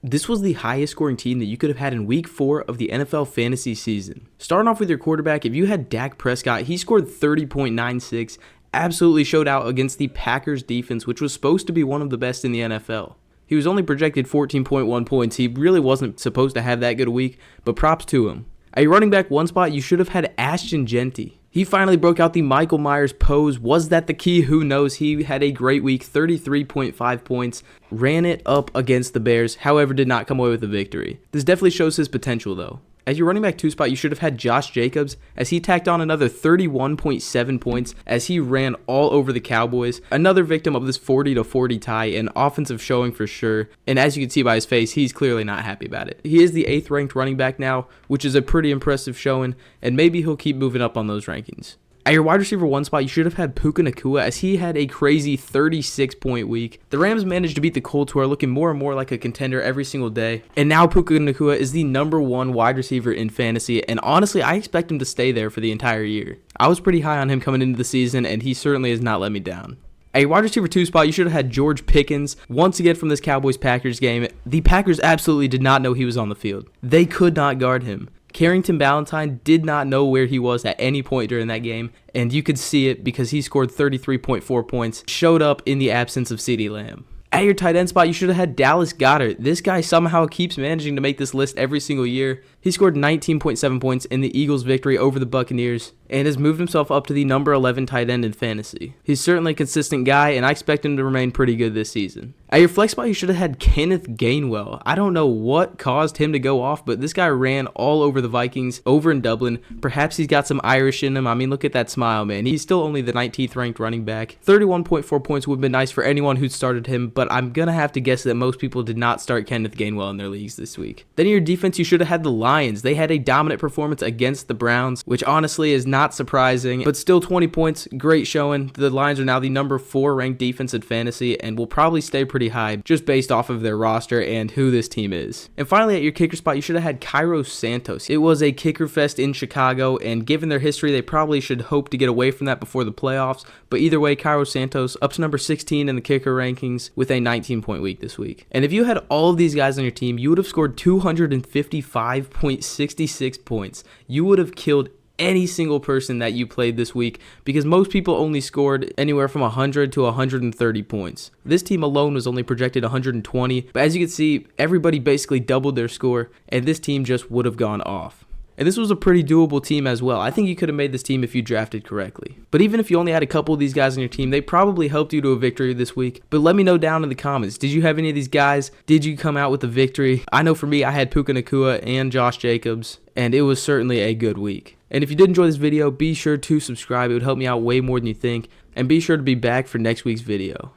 This was the highest scoring team that you could have had in week 4 of the NFL fantasy season. Starting off with your quarterback, if you had Dak Prescott, he scored 30.96, absolutely showed out against the Packers defense, which was supposed to be one of the best in the NFL. He was only projected 14.1 points. He really wasn't supposed to have that good a week, but props to him. At your running back one spot, you should have had Ashton Jeanty. He finally broke out the Michael Myers pose. Was that the key? Who knows? He had a great week, 33.5 points, ran it up against the Bears, however did not come away with a victory. This definitely shows his potential though. At your running back 2 spot, you should have had Josh Jacobs, as he tacked on another 31.7 points as he ran all over the Cowboys. Another victim of this 40-40 tie, an offensive showing for sure. And as you can see by his face, he's clearly not happy about it. He is the 8th ranked running back now, which is a pretty impressive showing, and maybe he'll keep moving up on those rankings. At your wide receiver 1 spot, you should have had Puka Nacua, as he had a crazy 36-point week. The Rams managed to beat the Colts, who are looking more and more like a contender every single day. And now Puka Nacua is the #1 wide receiver in fantasy, and honestly, I expect him to stay there for the entire year. I was pretty high on him coming into the season, and he certainly has not let me down. At your wide receiver 2 spot, you should have had George Pickens. Once again from this Cowboys-Packers game, the Packers absolutely did not know he was on the field. They could not guard him. Carrington Valentine did not know where he was at any point during that game, and you could see it because he scored 33.4 points, showed up in the absence of CeeDee Lamb. At your tight end spot, you should have had Dallas Goedert. This guy somehow keeps managing to make this list every single year. He scored 19.7 points in the Eagles' victory over the Buccaneers and has moved himself up to the #11 tight end in fantasy. He's certainly a consistent guy, and I expect him to remain pretty good this season. At your flex spot, you should have had Kenneth Gainwell. I don't know what caused him to go off, but this guy ran all over the Vikings over in Dublin. Perhaps he's got some Irish in him. I mean, look at that smile, man. He's still only the 19th ranked running back. 31.4 points would have been nice for anyone who'd started him, but I'm going to have to guess that most people did not start Kenneth Gainwell in their leagues this week. Then in your defense, you should have had the Lions. They had a dominant performance against the Browns, which honestly is not surprising, but still 20 points, great showing. The Lions are now the #4 ranked defense in fantasy and will probably stay pretty high just based off of their roster and who this team is. And finally, at your kicker spot, you should have had Cairo Santos. It was a kicker fest in Chicago, and given their history, they probably should hope to get away from that before the playoffs. But either way, Cairo Santos up to #16 in the kicker rankings with a 19-point week this week. And if you had all of these guys on your team, you would have scored 255.66 points. You would have killed any single person that you played this week, because most people only scored anywhere from 100 to 130 points. This team alone was only projected 120, but as you can see, everybody basically doubled their score, and this team just would have gone off. And this was a pretty doable team as well. I think you could have made this team if you drafted correctly. But even if you only had a couple of these guys on your team, they probably helped you to a victory this week. But let me know down in the comments. Did you have any of these guys? Did you come out with a victory? I know for me, I had Puka Nacua and Josh Jacobs, and it was certainly a good week. And if you did enjoy this video, be sure to subscribe. It would help me out way more than you think. And be sure to be back for next week's video.